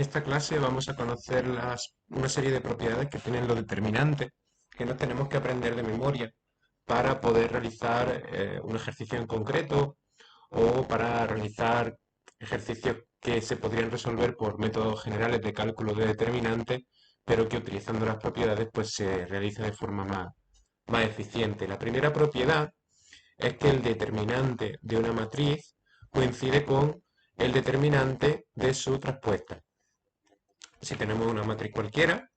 esta clase vamos a conocer una serie de propiedades que tienen los determinantes que nos tenemos que aprender de memoria para poder realizar un ejercicio en concreto o para realizar ejercicios que se podrían resolver por métodos generales de cálculo de determinantes, pero que utilizando las propiedades pues se realiza de forma más eficiente. La primera propiedad es que el determinante de una matriz coincide con el determinante de su traspuesta. Si tenemos una matriz cualquiera,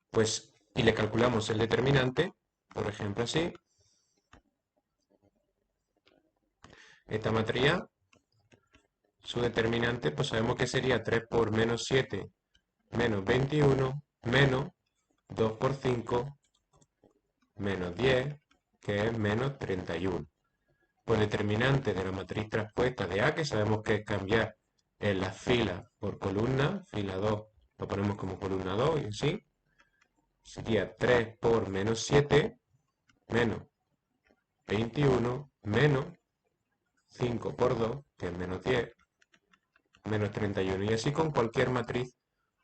pues y le calculamos el determinante, por ejemplo así, esta matriz A, su determinante, pues sabemos que sería 3 por menos 7 menos 21 menos 2 por 5 menos 10, que es menos 31. Pues el determinante de la matriz traspuesta de A, que sabemos que es cambiar en la fila por columna, fila 2 lo ponemos como columna 2 y así, sería 3 por menos 7 menos 21 menos 5 por 2, que es menos 10, menos 31. Y así con cualquier matriz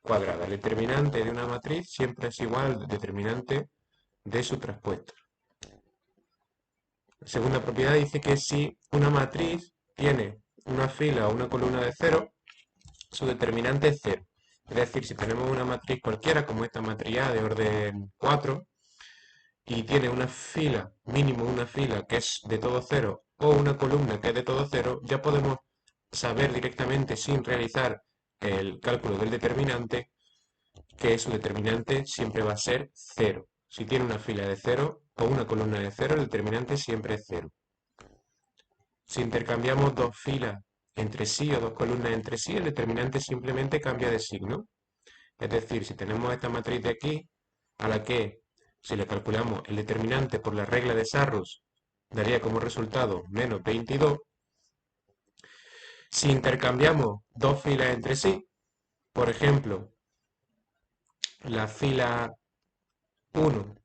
cuadrada. El determinante de una matriz siempre es igual al determinante de su traspuesta. La segunda propiedad dice que si una matriz tiene una fila o una columna de cero, su determinante es cero. Es decir, si tenemos una matriz cualquiera, como esta matriz A de orden 4, y tiene una fila, mínimo una fila que es de todo cero, o una columna que es de todo cero, ya podemos saber directamente, sin realizar el cálculo del determinante, que su determinante siempre va a ser cero. Si tiene una fila de cero o una columna de cero, el determinante siempre es cero. Si intercambiamos dos filas entre sí o dos columnas entre sí, el determinante simplemente cambia de signo. Es decir, si tenemos esta matriz de aquí, a la que si le calculamos el determinante por la regla de Sarrus, daría como resultado menos 22. Si intercambiamos dos filas entre sí, por ejemplo, la fila 1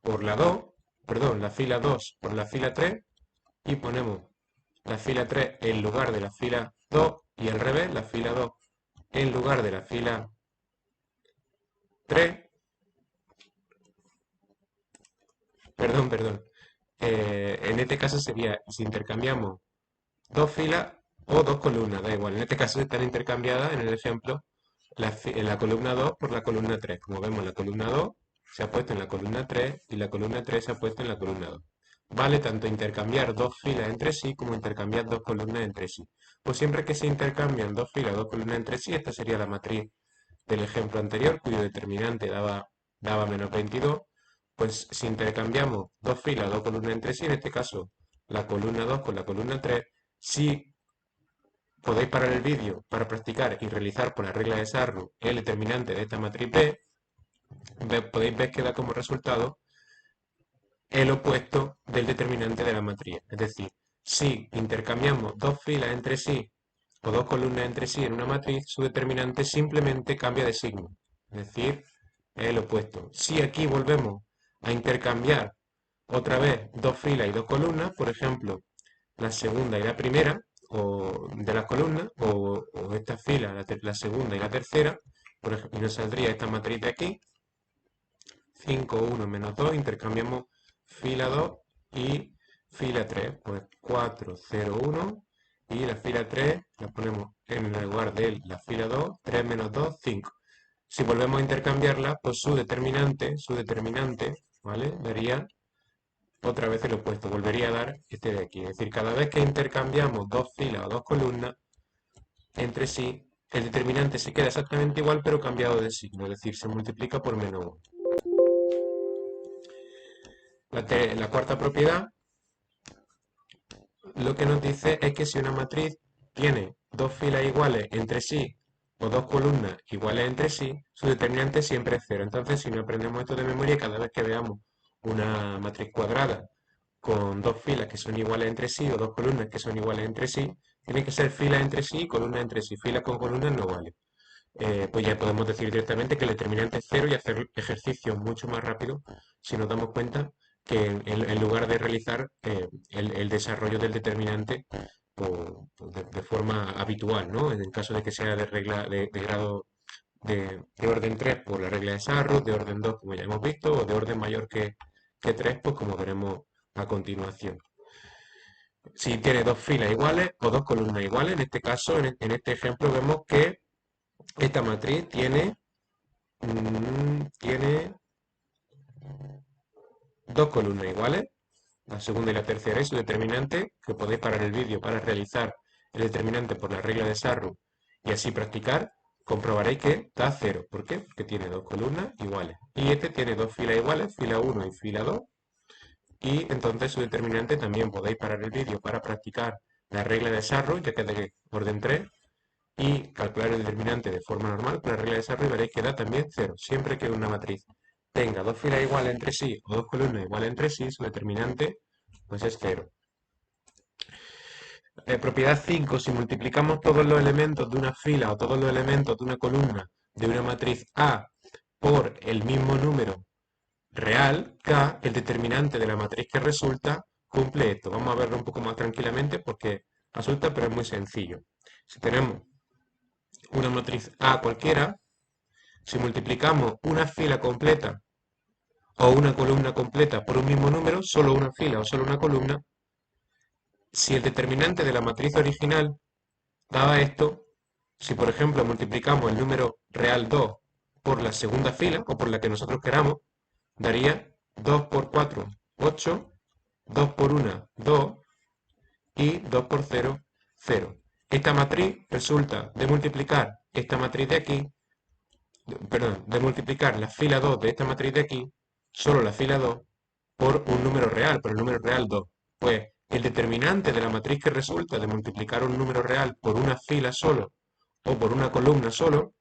por la 2, perdón, la fila 2 por la fila 3, y ponemos la fila 3 en lugar de la fila 2 y al revés, la fila 2 en lugar de la fila 3, perdón, en este caso sería si intercambiamos dos filas o dos columnas, da igual. En este caso están intercambiadas en el ejemplo la columna 2 por la columna 3. Como vemos, la columna 2 se ha puesto en la columna 3 y la columna 3 se ha puesto en la columna 2. Vale tanto intercambiar dos filas entre sí como intercambiar dos columnas entre sí. Pues siempre que se intercambian dos filas o dos columnas entre sí, esta sería la matriz del ejemplo anterior, cuyo determinante daba menos 22. Pues si intercambiamos dos filas o dos columnas entre sí, en este caso la columna 2 con la columna 3, si podéis parar el vídeo para practicar y realizar por la regla de Sarro el determinante de esta matriz B, podéis ver que da como resultado el opuesto del determinante de la matriz. Es decir, si intercambiamos dos filas entre sí o dos columnas entre sí en una matriz, su determinante simplemente cambia de signo. Es decir, es el opuesto. Si aquí volvemos a intercambiar otra vez dos filas y dos columnas, por ejemplo, la segunda y la primera o de las columnas, o esta fila, la segunda y la tercera, por ejemplo, y nos saldría esta matriz de aquí, 5, 1, menos 2, intercambiamos fila 2 y fila 3, pues 4, 0, 1, y la fila 3 la ponemos en el lugar de la fila 2, 3 menos 2, 5. Si volvemos a intercambiarla, pues su determinante, ¿vale? Daría otra vez el opuesto, volvería a dar este de aquí. Es decir, cada vez que intercambiamos dos filas o dos columnas entre sí, el determinante se queda exactamente igual, pero cambiado de signo, es decir, se multiplica por menos 1. La cuarta propiedad lo que nos dice es que si una matriz tiene dos filas iguales entre sí o dos columnas iguales entre sí, su determinante siempre es cero. Entonces, si no aprendemos esto de memoria, cada vez que veamos una matriz cuadrada con dos filas que son iguales entre sí o dos columnas que son iguales entre sí, tiene que ser filas entre sí y columnas entre sí. Filas con columnas no vale. Pues ya podemos decir directamente que el determinante es cero y hacer ejercicios mucho más rápido si nos damos cuenta que en lugar de realizar el desarrollo del determinante de forma habitual, ¿no? En el caso de que sea de regla de grado de orden 3 por la regla de Sarrus, de orden 2 como ya hemos visto, o de orden mayor que 3 pues como veremos a continuación. Si tiene dos filas iguales o dos columnas iguales, en este caso, en este ejemplo, vemos que esta matriz tiene dos columnas iguales, la segunda y la tercera, y su determinante, que podéis parar el vídeo para realizar el determinante por la regla de Sarrus y así practicar, comprobaréis que da 0. ¿Por qué? Porque tiene dos columnas iguales. Y este tiene dos filas iguales, fila 1 y fila 2, y entonces su determinante también podéis parar el vídeo para practicar la regla de Sarrus, ya que es de orden 3, y calcular el determinante de forma normal con la regla de Sarrus y veréis que da también 0. Siempre que una matriz tenga dos filas iguales entre sí o dos columnas iguales entre sí, su determinante pues es 0. Propiedad 5. Si multiplicamos todos los elementos de una fila o todos los elementos de una columna de una matriz A por el mismo número real, K, el determinante de la matriz que resulta, cumple esto. Vamos a verlo un poco más tranquilamente porque resulta, pero es muy sencillo. Si tenemos una matriz A cualquiera, si multiplicamos una fila completa o una columna completa por un mismo número, solo una fila o solo una columna, si el determinante de la matriz original daba esto, si por ejemplo multiplicamos el número real 2 por la segunda fila o por la que nosotros queramos, daría 2 por 4, 8, 2 por 1, 2 y 2 por 0, 0. Esta matriz resulta de multiplicar esta matriz de aquí, perdón, de multiplicar la fila 2 de esta matriz de aquí, solo la fila 2, por un número real, por el número real 2. Pues el determinante de la matriz que resulta de multiplicar un número real por una fila solo o por una columna solo,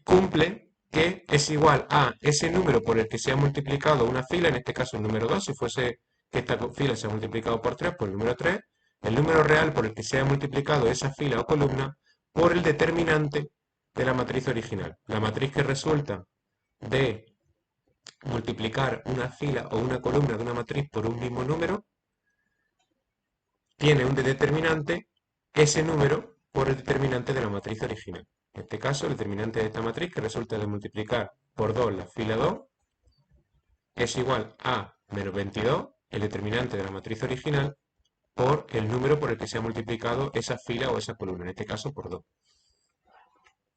cumple que es igual a ese número por el que se ha multiplicado una fila, en este caso el número 2, si fuese que esta fila se ha multiplicado por 3, por el número 3, el número real por el que se ha multiplicado esa fila o columna por el determinante de la matriz original. La matriz que resulta de multiplicar una fila o una columna de una matriz por un mismo número tiene un determinante ese número por el determinante de la matriz original. En este caso, el determinante de esta matriz, que resulta de multiplicar por 2 la fila 2, es igual a menos 22, el determinante de la matriz original, por el número por el que se ha multiplicado esa fila o esa columna, en este caso por 2,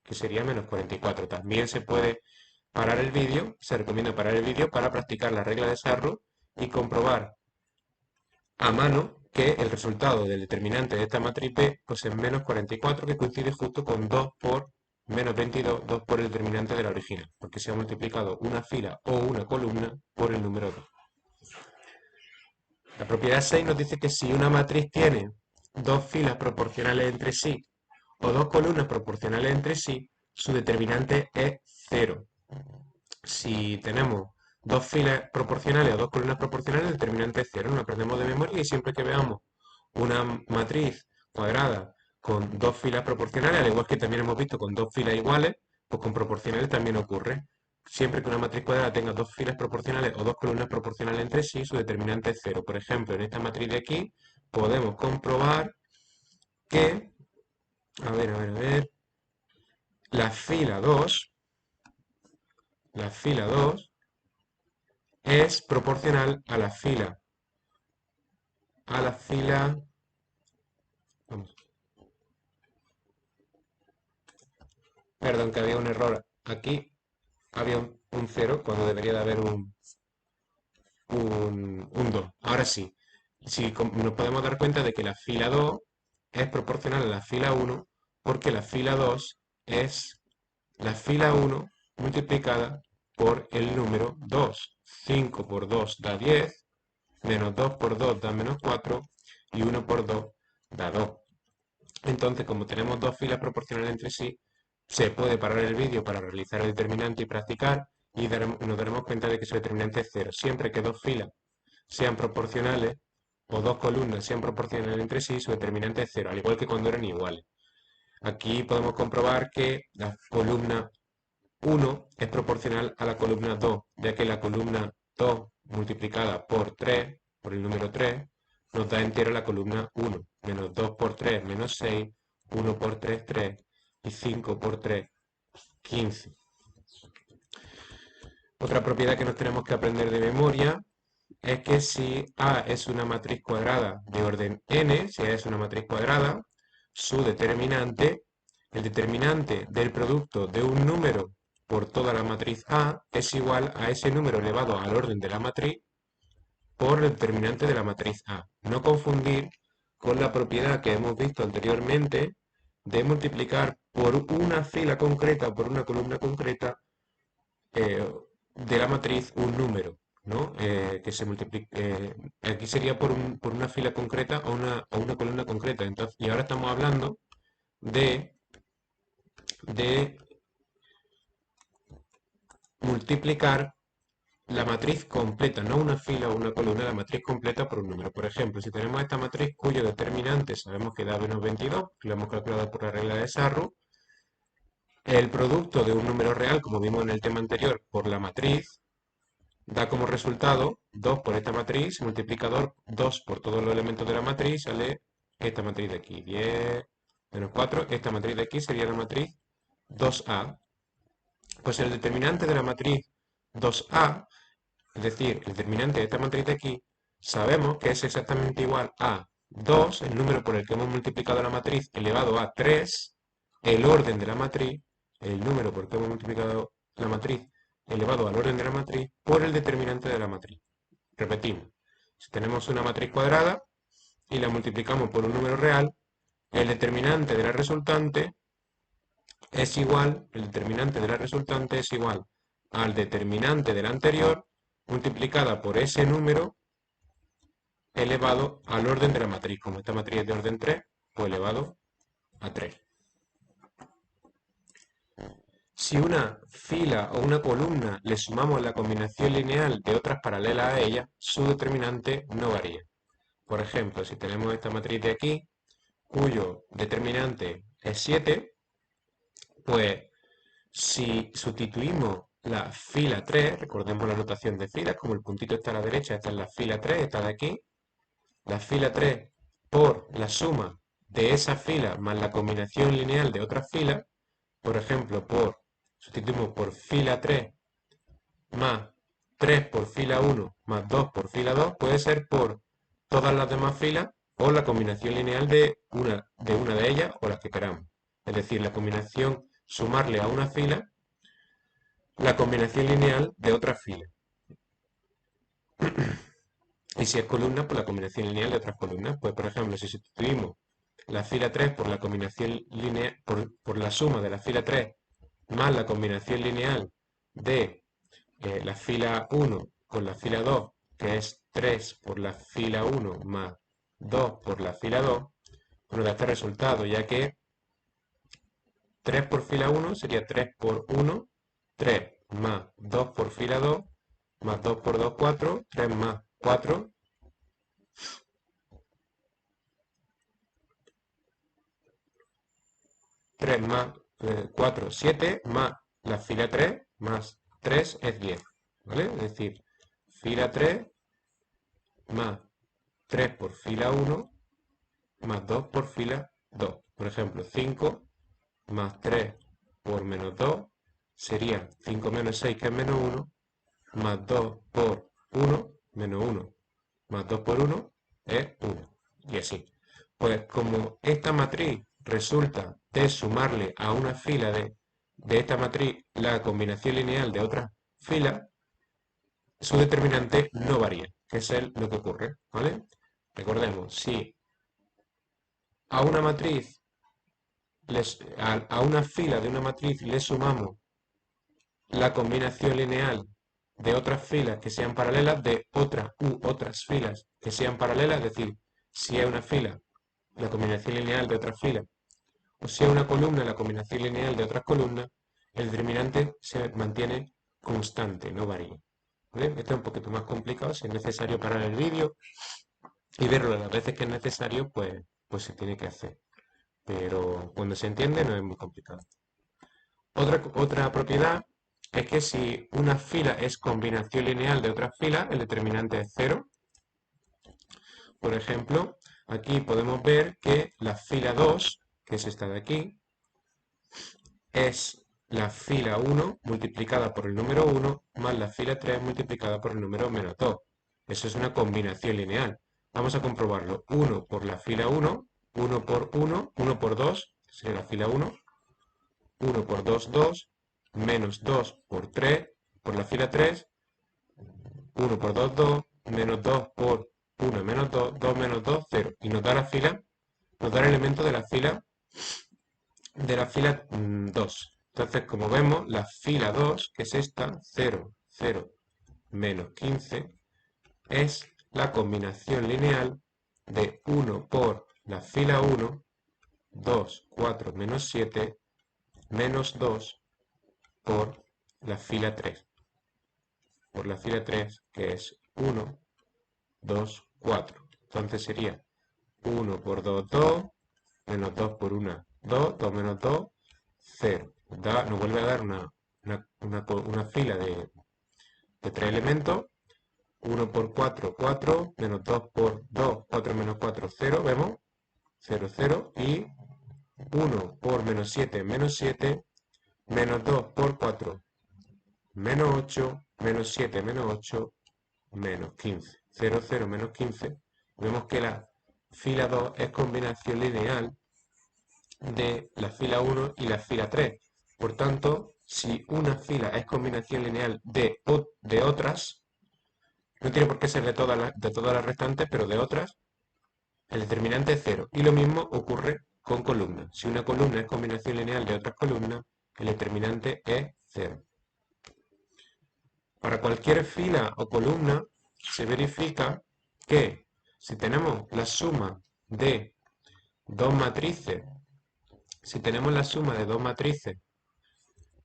que sería menos 44. También se puede parar el vídeo, se recomienda parar el vídeo para practicar la regla de Sarrus y comprobar a mano que el resultado del determinante de esta matriz B pues es menos 44, que coincide justo con 2 por menos 22, 2 por el determinante de la original, porque se ha multiplicado una fila o una columna por el número 2. La propiedad 6 nos dice que si una matriz tiene dos filas proporcionales entre sí o dos columnas proporcionales entre sí, su determinante es 0. Si tenemos dos filas proporcionales o dos columnas proporcionales, el determinante es 0. Lo aprendemos de memoria y siempre que veamos una matriz cuadrada con dos filas proporcionales, al igual que también hemos visto con dos filas iguales, pues con proporcionales también ocurre. Siempre que una matriz cuadrada tenga dos filas proporcionales o dos columnas proporcionales entre sí, su determinante es 0. Por ejemplo, en esta matriz de aquí podemos comprobar que, a ver, la fila 2, la fila 2 es proporcional a la fila, vamos, perdón que había un error aquí, había un 0 cuando debería de haber un 2. Ahora sí, si nos podemos dar cuenta de que la fila 2 es proporcional a la fila 1 porque la fila 2 es la fila 1 multiplicada por el número 2. 5 por 2 da 10, menos 2 por 2 da menos 4 y 1 por 2 da 2. Entonces, como tenemos dos filas proporcionales entre sí, se puede parar el vídeo para realizar el determinante y practicar y nos daremos cuenta de que su determinante es 0. Siempre que dos filas sean proporcionales o dos columnas sean proporcionales entre sí, su determinante es 0, al igual que cuando eran iguales. Aquí podemos comprobar que la columna 1 es proporcional a la columna 2, ya que la columna 2 multiplicada por 3, por el número 3, nos da entero la columna 1. Menos 2 por 3, menos 6, 1 por 3, 3, y 5 por 3, 15. Otra propiedad que nos tenemos que aprender de memoria es que si A es una matriz cuadrada de orden n, si A es una matriz cuadrada, su determinante, el determinante del producto de un número por toda la matriz A es igual a ese número elevado al orden de la matriz por el determinante de la matriz A. No confundir con la propiedad que hemos visto anteriormente de multiplicar por una fila concreta o por una columna concreta eh, de la matriz un número, ¿no? Que se multiplique. Aquí sería por una fila concreta o una columna concreta. Entonces, y ahora estamos hablando de, de multiplicar la matriz completa, no una fila o una columna, la matriz completa por un número. Por ejemplo, si tenemos esta matriz cuyo determinante sabemos que da menos 22, que lo hemos calculado por la regla de Sarro, el producto de un número real, como vimos en el tema anterior, por la matriz, da como resultado 2 por esta matriz, multiplicador 2 por todos los elementos de la matriz, sale esta matriz de aquí, 10 menos 4, esta matriz de aquí sería la matriz 2A. Pues el determinante de la matriz 2A, es decir, el determinante de esta matriz de aquí, sabemos que es exactamente igual a 2, el número por el que hemos multiplicado la matriz, elevado a 3, el orden de la matriz, el número por el que hemos multiplicado la matriz, elevado al orden de la matriz, por el determinante de la matriz. Repetimos, si tenemos una matriz cuadrada y la multiplicamos por un número real, el determinante de la resultante es igual, el determinante de la resultante es igual al determinante de la anterior multiplicada por ese número elevado al orden de la matriz. Como esta matriz es de orden 3, pues elevado a 3. Si una fila o una columna le sumamos la combinación lineal de otras paralelas a ella, su determinante no varía. Por ejemplo, si tenemos esta matriz de aquí, cuyo determinante es 7, pues si sustituimos la fila 3, recordemos la notación de filas, como el puntito está a la derecha, esta es la fila 3, esta de aquí, la fila 3 por la suma de esa fila más la combinación lineal de otras filas, por ejemplo, sustituimos por fila 3 más 3 por fila 1 más 2 por fila 2, puede ser por todas las demás filas o la combinación lineal de una de ellas o las que queramos. Es decir, la combinación, sumarle a una fila la combinación lineal de otra fila. Y si es columna, pues la combinación lineal de otras columnas. Pues, por ejemplo, si sustituimos la fila 3 por la combinación lineal, por la suma de la fila 3 más la combinación lineal de la fila 1 con la fila 2, que es 3 por la fila 1 más 2 por la fila 2, nos da este resultado, ya que 3 por fila 1 sería 3 por 1, 3 más 2 por fila 2, más 2 por 2, 4, 3 más 4, 3 más 4, 7, más la fila 3, más 3 es 10, ¿vale? Es decir, fila 3 más 3 por fila 1, más 2 por fila 2. Por ejemplo, 5 más 3 por menos 2 sería 5 menos 6, que es menos 1, más 2 por 1, menos 1, más 2 por 1 es 1. Y así. Pues como esta matriz resulta de sumarle a una fila de esta matriz la combinación lineal de otras filas, su determinante no varía, que es lo que ocurre, ¿vale? Recordemos, si a una matriz, a una fila de una matriz le sumamos la combinación lineal de otras filas que sean paralelas de otras filas que sean paralelas, es decir, si es una fila, la combinación lineal de otras filas, o si es una columna, la combinación lineal de otras columnas, el determinante se mantiene constante, no varía. ¿Vale? Esto es un poquito más complicado, si es necesario parar el vídeo y verlo las veces que es necesario, pues se tiene que hacer. Pero cuando se entiende no es muy complicado. Otra propiedad es que si una fila es combinación lineal de otras filas, el determinante es 0. por ejemplo, aquí podemos ver que la fila 2, que es esta de aquí, es la fila 1 multiplicada por el número 1 más la fila 3 multiplicada por el número menos 2. Eso es una combinación lineal. Vamos a comprobarlo. 1 por la fila 1, 1 por 1, 1 por 2, sería la fila 1, 1 por 2, 2, menos 2 por 3, por la fila 3, 1 por 2, 2, menos 2 por 1 menos 2, 2 menos 2, 0. Y nos da la fila, nos da el elemento de la fila 2. Entonces, como vemos, la fila 2, que es esta, 0, 0, menos 15, es la combinación lineal de 1 por la fila 1, 2, 4, menos 7, menos 2 por la fila 3. Por la fila 3, que es 1, 2, 4. Entonces sería 1 por 2, 2, menos 2 por 1, 2, 2 menos 2, 0. Nos vuelve a dar una fila de 3 elementos. 1 por 4, 4, menos 2 por 2, 4 menos 4, 0, ¿vemos? 0, 0, y 1 por menos 7, menos 2 por 4, menos 8, menos 7, menos 8, menos 15. 0, 0, menos 15. Vemos que la fila 2 es combinación lineal de la fila 1 y la fila 3. Por tanto, si una fila es combinación lineal de otras, no tiene por qué ser de todas las restantes, pero de otras, el determinante es 0. Y lo mismo ocurre con columnas. Si una columna es combinación lineal de otras columnas, el determinante es 0. Para cualquier fila o columna se verifica que si tenemos la suma de dos matrices,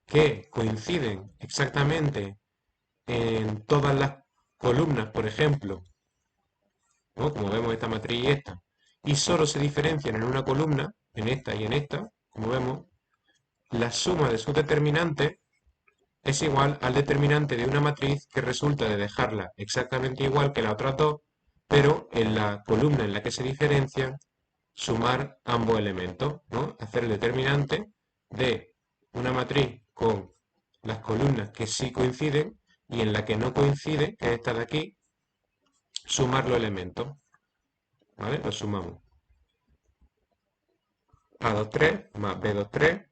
que coinciden exactamente en todas las columnas, por ejemplo, ¿no? Como vemos esta matriz y esta, y solo se diferencian en una columna, en esta y en esta, como vemos, la suma de sus determinantes es igual al determinante de una matriz que resulta de dejarla exactamente igual que las otras dos, pero en la columna en la que se diferencian, sumar ambos elementos, ¿no? Hacer el determinante de una matriz con las columnas que sí coinciden y en la que no coincide, que es esta de aquí, sumar los elementos, ¿vale? Los sumamos. A23 más B23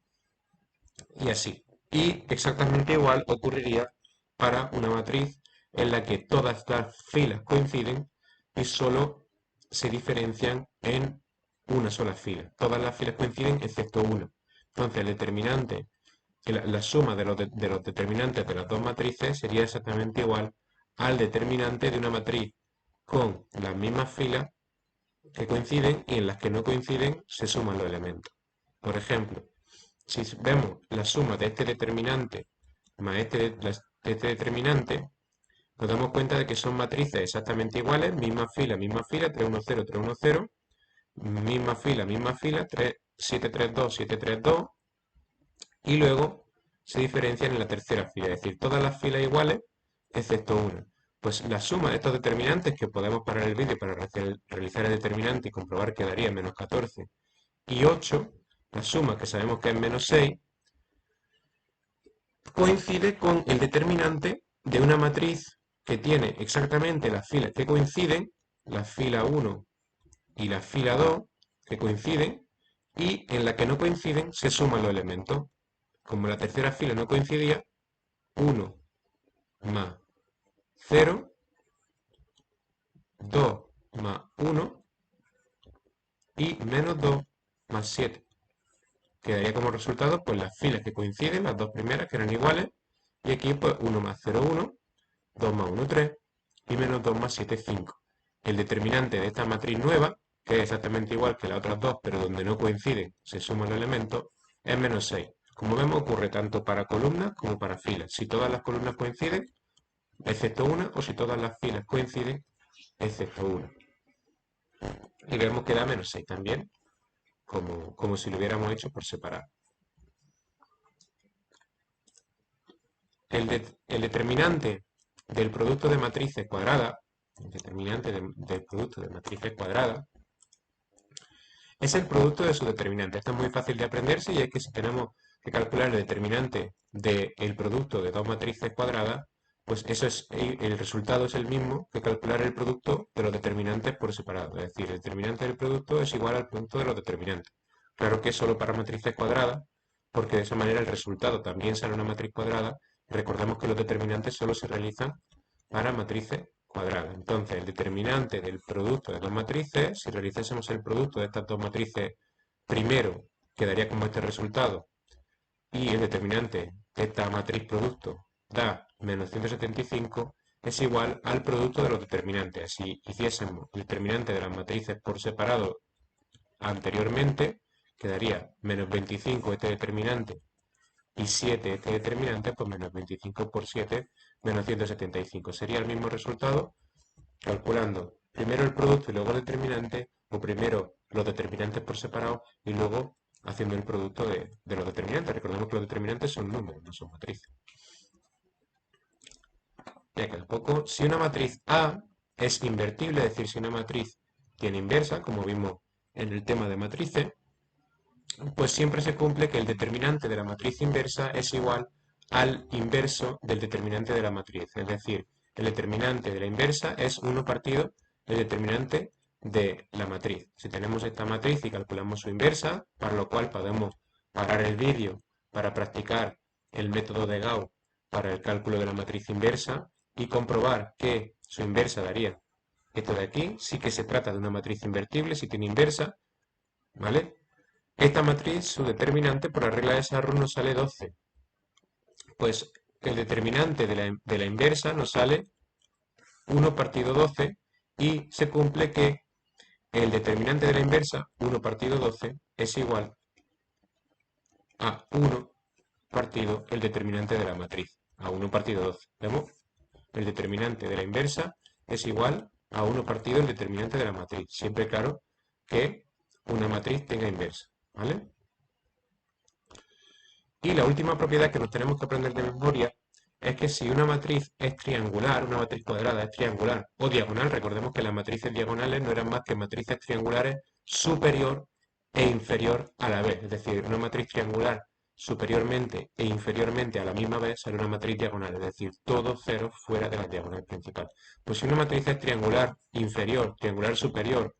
y así. Y exactamente igual ocurriría para una matriz en la que todas las filas coinciden y solo se diferencian en una sola fila. Todas las filas coinciden excepto una. Entonces el determinante, la suma de los determinantes de las dos matrices sería exactamente igual al determinante de una matriz con las mismas filas que coinciden y en las que no coinciden se suman los elementos. Por ejemplo, si vemos la suma de este determinante más este determinante, nos damos cuenta de que son matrices exactamente iguales, misma fila, 3, 1, 0, 3, 1, 0, misma fila, 3, 7, 3, 2, 7, 3, 2, y luego se diferencian en la tercera fila, es decir, todas las filas iguales excepto una. Pues la suma de estos determinantes, que podemos parar el vídeo para realizar el determinante y comprobar que daría menos 14 y 8, la suma que sabemos que es menos 6, coincide con el determinante de una matriz que tiene exactamente las filas que coinciden, la fila 1 y la fila 2, que coinciden, y en la que no coinciden se suman los elementos. Como la tercera fila no coincidía, 1 más 0, 2 más 1 y menos 2 más 7. Quedaría como resultado pues las filas que coinciden, las dos primeras que eran iguales, y aquí pues 1 más 0, 1, 2 más 1, 3, y menos 2 más 7, 5. El determinante de esta matriz nueva, que es exactamente igual que las otras dos, pero donde no coinciden, se suman los elementos, es menos 6. Como vemos, ocurre tanto para columnas como para filas. Si todas las columnas coinciden, excepto una, o si todas las filas coinciden, excepto una. Y vemos que da menos 6 también, como si lo hubiéramos hecho por separado. El determinante del producto de matrices cuadradas el determinante del producto de matrices cuadradas, es el producto de su determinante. Esto es muy fácil de aprenderse y es que si tenemos que calcular el determinante del producto de dos matrices cuadradas, pues eso es, el resultado es el mismo que calcular el producto de los determinantes por separado. Es decir, el determinante del producto es igual al producto de los determinantes. Claro que es solo para matrices cuadradas, porque de esa manera el resultado también sale una matriz cuadrada. Recordemos que los determinantes solo se realizan para matrices cuadradas. Entonces, el determinante del producto de dos matrices, si realizásemos el producto de estas dos matrices primero, quedaría como este resultado, y el determinante de esta matriz producto da menos 175, es igual al producto de los determinantes. Si hiciésemos el determinante de las matrices por separado anteriormente, quedaría menos 25 este determinante y 7 este determinante, pues menos 25 por 7, menos 175. Sería el mismo resultado calculando primero el producto y luego el determinante, o primero los determinantes por separado y luego haciendo el producto de los determinantes. Recordemos que los determinantes son números, no son matrices. Ya queda poco. Si una matriz A es invertible, es decir, si una matriz tiene inversa, como vimos en el tema de matrices, pues siempre se cumple que el determinante de la matriz inversa es igual al inverso del determinante de la matriz. Es decir, el determinante de la inversa es 1 partido el determinante de la matriz. Si tenemos esta matriz y calculamos su inversa, para lo cual podemos parar el vídeo para practicar el método de Gauss para el cálculo de la matriz inversa y comprobar que su inversa daría esto de aquí, sí que se trata de una matriz invertible, si tiene inversa, ¿vale? Esta matriz, su determinante, por la regla de Sarro nos sale 12. Pues el determinante de la inversa nos sale 1 partido 12 y se cumple que el determinante de la inversa, 1 partido 12, es igual a 1 partido el determinante de la matriz, a 1 partido 12. ¿Vemos? El determinante de la inversa es igual a 1 partido el determinante de la matriz. Siempre claro que una matriz tenga inversa. ¿Vale? Y la última propiedad que nos tenemos que aprender de memoria es que si una matriz es triangular, una matriz cuadrada es triangular o diagonal, recordemos que las matrices diagonales no eran más que matrices triangulares superior e inferior a la vez. Es decir, una matriz triangular superiormente e inferiormente a la misma vez sale una matriz diagonal, es decir, todo cero fuera de la diagonal principal. Pues si una matriz es triangular inferior, triangular superior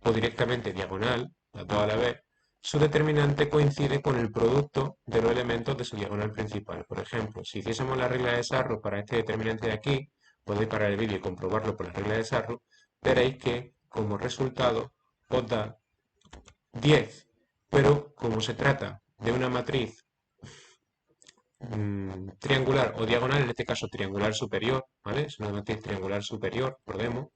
o directamente diagonal, las dos a la vez, su determinante coincide con el producto de los elementos de su diagonal principal. Por ejemplo, si hiciésemos la regla de Sarro para este determinante de aquí, podéis parar el vídeo y comprobarlo por la regla de Sarro, veréis que como resultado os da 10. Pero como se trata de una matriz triangular o diagonal, en este caso triangular superior, ¿vale? Es una matriz triangular superior, recordemos,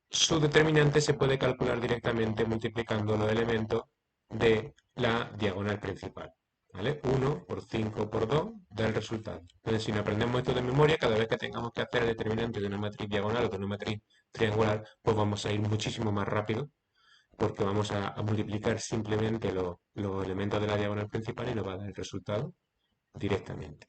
su determinante se puede calcular directamente multiplicando los elementos de la diagonal principal. ¿Vale? 1 por 5 por 2 da el resultado. Entonces, si no aprendemos esto de memoria, cada vez que tengamos que hacer el determinante de una matriz diagonal o de una matriz triangular, pues vamos a ir muchísimo más rápido porque vamos a multiplicar simplemente los elementos de la diagonal principal y nos va a dar el resultado directamente.